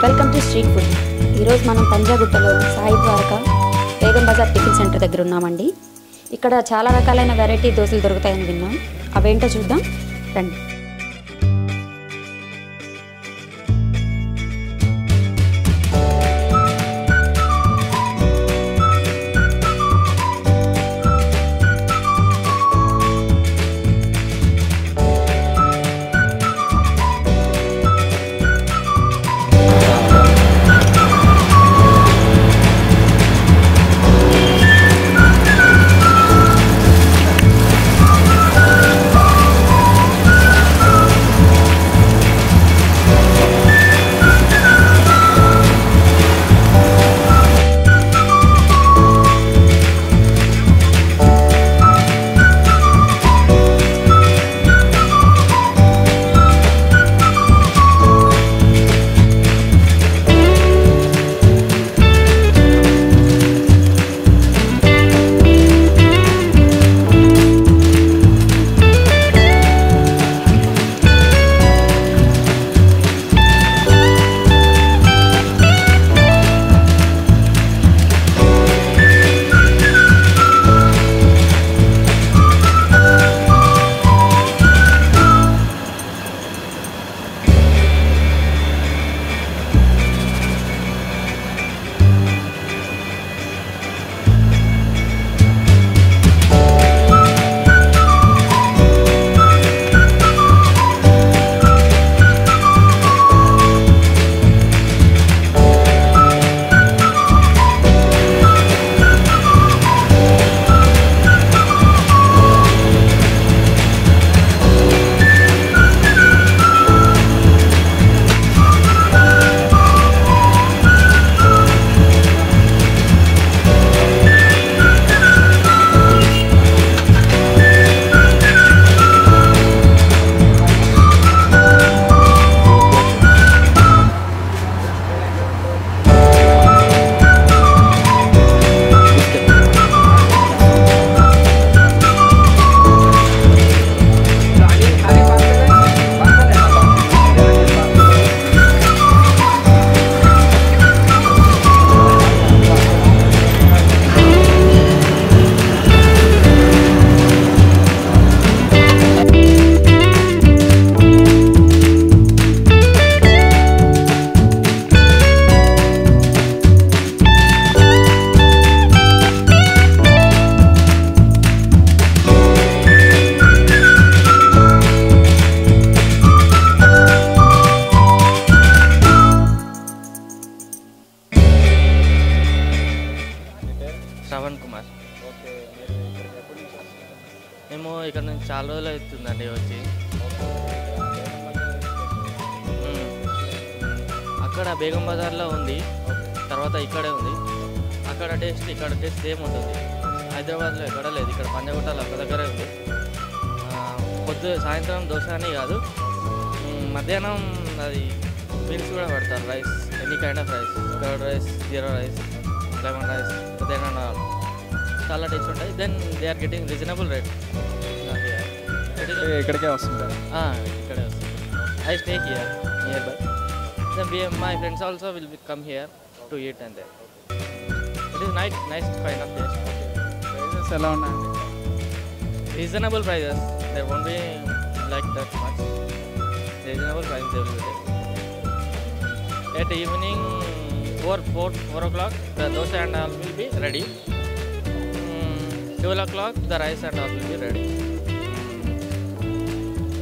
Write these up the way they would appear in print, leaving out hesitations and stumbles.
Welcome to street food. ఈరోజు మనం పంజాగుట్టలో Sai Dwaraka Begum Bazar tiffin centre దగ్గర ఉన్నామండి. ఇక్కడ చాలా రకాలైన వెరైటీ దోశలు దొరుకుతాయని విన్నాం. అవేంటో చూద్దాం రండి. శ్రవణ్ కుమార్. మేము ఇక్కడ నుంచి చాలా రోజులు అవుతుందండి వచ్చి. అక్కడ బేగం బజార్లో ఉంది, తర్వాత ఇక్కడే ఉంది. అక్కడ టేస్ట్ ఇక్కడ టేస్ట్ సేమ్ ఉంటుంది. హైదరాబాద్లో ఎక్కడ లేదు, ఇక్కడ పంజాగుట్టలో ఒక దగ్గరే ఉంది. సాయంత్రం దోశ అని కాదు, మధ్యాహ్నం అది మీల్స్ కూడా పెడతారు. Rice, any kind of rice, curd rice, jeera rice, lemon rice, ఏదైనా చాలా టేస్ట్ ఉంటాయి. Then they are getting reasonable rate. ఇక్కడికే వస్తుంటారు? ఇక్కడే వస్తుంది. I stay here near by. Then my friends also will come here to eat and then it is nice kind of taste. Prices ఎలా ఉన్నాయండి? Reasonable prices, there won't be like that much. Reasonable price they will be at evening 4 o'clock the dosa and all will be ready. 12 o'clock the rice and all will be ready.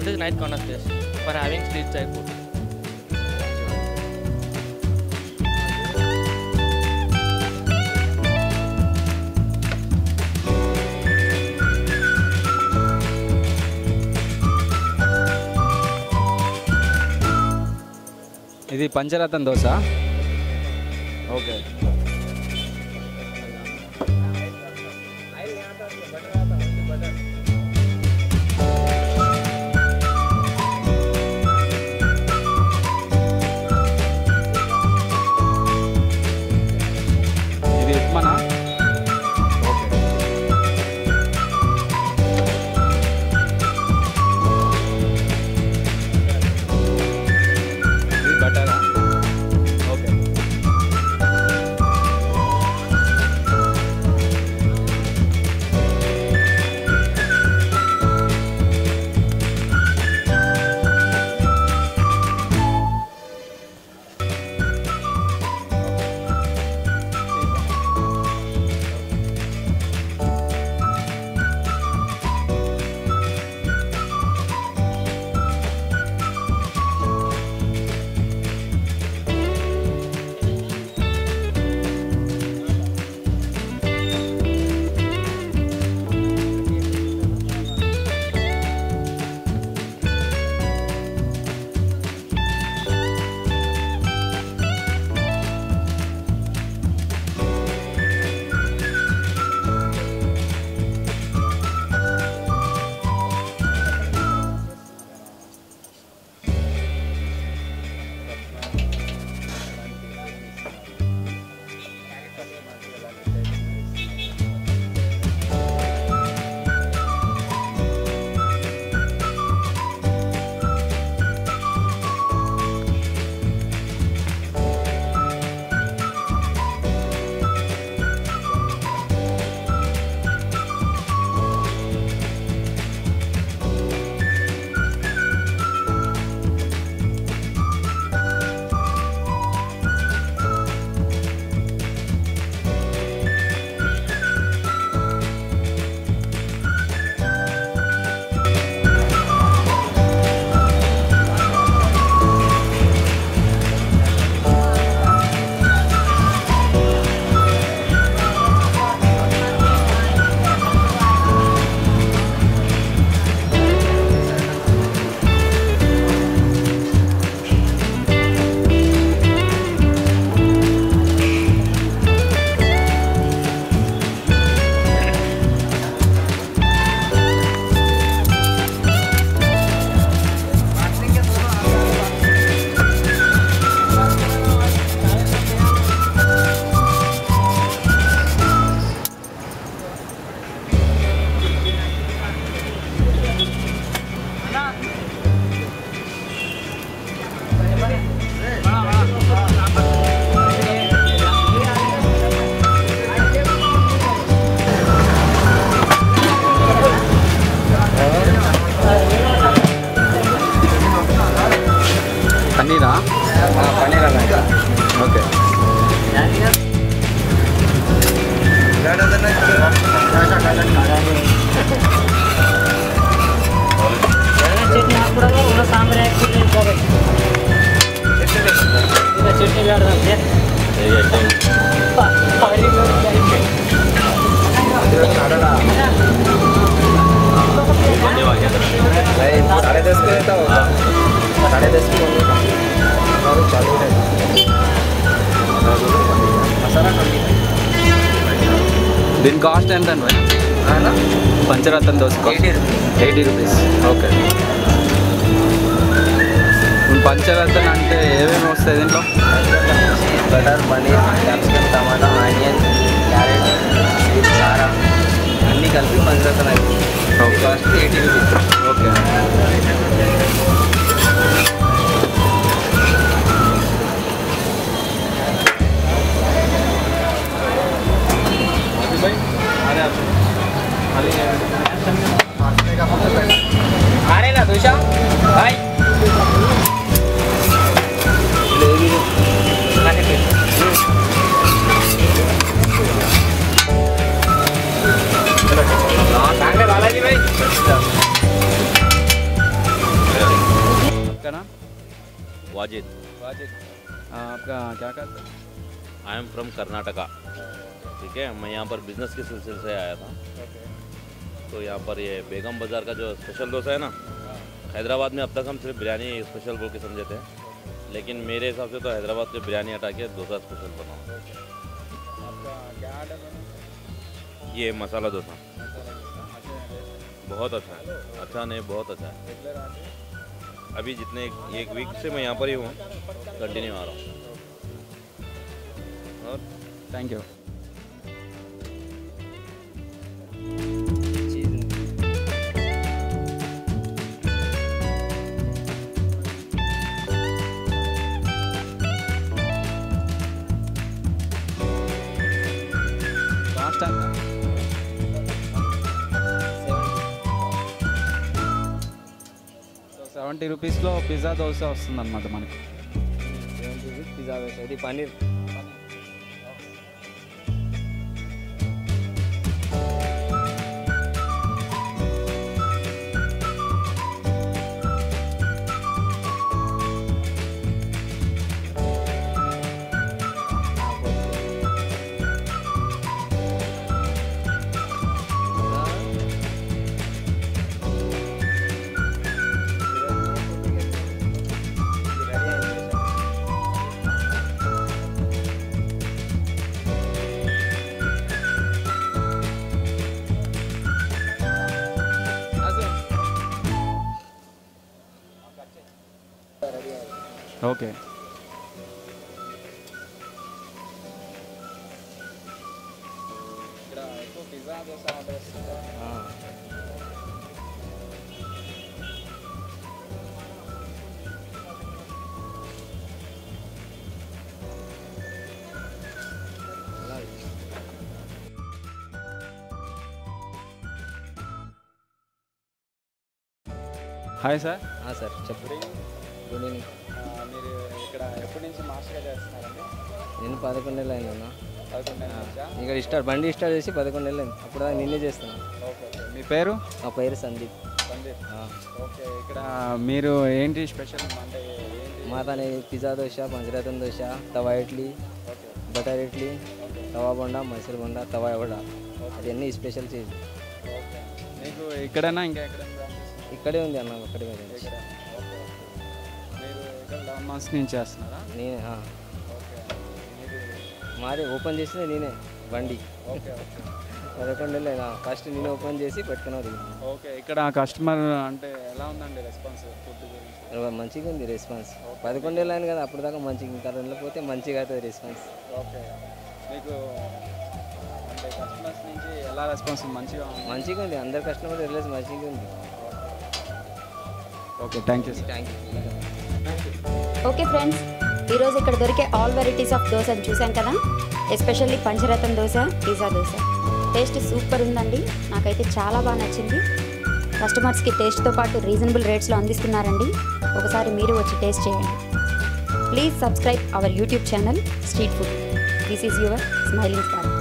It is nice kind of place for having street side food. ఇది Pancharatna dosa. Okay, పన్నీరా? Paneer అన్న. Okay. దీని cost ఎంత అండి? Pancharatna dosa 80 rupees. Okay. Pancharatna అంటే ఏమేమి వస్తాయి దీంట్లో? Butter, paneer, capsicum, టమాటా, onion, carrot, కారం అన్నీ కలిపి Pancharatna. Okay. Cost 80 rupees. Okay. अरे ना दूषा भाई बालाजी भाई आपका नाम? वाजिद। वाजिद। आपका क्या करते हैं? I am from Karnataka. ठीक है, मैं यहाँ पर बिजनेस के सिलसिले से आया था। तो यहाँ पर ये बेगम बाज़ार का जो स्पेशल डोसा है ना, हैदराबाद में अब तक हम सिर्फ बिरयानी स्पेशल बोल के समझे थे, लेकिन मेरे हिसाब से तो हैदराबाद से बिरयानी हटा के डोसा स्पेशल बनाओ। आपका क्या ऑर्डर बना? ये मसाला डोसा बहुत अच्छा है। अच्छा नहीं, बहुत अच्छा है। अभी जितने एक वीक से मैं यहाँ पर ही हूँ, कंटिन्यू आ रहा हूँ। और थैंक यू। కాస్ట్ ఎంత? 70 రూపీస్లో పిజ్జా దోశ వస్తుంది అనమాట మనకి. 70 రూపీస్ పిజ్జా దోశ. ఇది పన్నీర్. ఓకే. ఇక్కడ ఎక్కువ పిజ్జా దోశ ఆర్డర్ వస్తుందా? Hi sir. సార్ చెప్పండి. Good evening. మీరు ఇక్కడ ఎప్పటి నుంచి మాస్టర్గా చేస్తున్నారండి? నేను 11 నెలలు అయిందన్నా. 11 నెలల నుంచా? ఇక్కడ బండి స్టార్ట్ చేసి 11 నెలలు అయింది. అప్పుడు దాకా నిన్నే చేస్తున్నాను. ఓకే. మీ పేరు? నా పేరు సందీప్. సందీప్. ఓకే. ఇక్కడ మీరు ఏంటి స్పెషల్ అంటే ఏంటి? మాతానే పిజ్జా దోశ, పంచరత్న దోశ, తవా ఇడ్లీ, బటర్ ఇడ్లీ, తవా బొండా, మైసూర్ బొండా, తవా వడ, అవన్నీ స్పెషల్ చీజ్. ఓకే. మీకు ఇక్కడైనా ఇంకా ఎక్కడ? ఇక్కడే ఉంది అన్న, ఒక్కడే ఉంది. మీరు ఇక్కడ 11 months నుంచి చేస్తున్నారా? నేనే. ఓకే. మాది ఓపెన్ చేసింది నేనే బండి. ఓకే. ఓకే. 11 నెలలు ఫస్ట్ నేనే ఓపెన్ చేసి పెట్టుకున్నాను. ఓకే. ఇక్కడ కస్టమర్ అంటే ఎలా ఉందండి రెస్పాన్స్ ఫుడ్ గురించి? మంచిగా ఉంది రెస్పాన్స్. 11 నెలలు అయింది కదా, అప్పుడు దాకా మంచిగా, ఇంకా వెళ్ళిపోతే మంచిగా అవుతుంది రెస్పాన్స్. ఓకే. మీకు అంటే కస్టమర్స్ నుంచి ఎలా రెస్పాన్స్? మంచిగా ఉంది. అందరు కస్టమర్ రిలేషన్ మంచిగా ఉంది. Okay. Thank you. Thank you. Okay friends, ఈరోజు ఇక్కడ దొరికే ఆల్ వెరైటీస్ ఆఫ్ దోశని చూసాం కదా. Especially Pancharatna dosa, pizza dosa taste super ఉందండి. నాకైతే చాలా బాగా నచ్చింది. కస్టమర్స్కి టేస్ట్తో పాటు రీజనబుల్ రేట్స్లో అందిస్తున్నారండి. ఒకసారి మీరు వచ్చి టేస్ట్ చేయండి. Please subscribe our YouTube channel Street Food. This is your Smiling Star.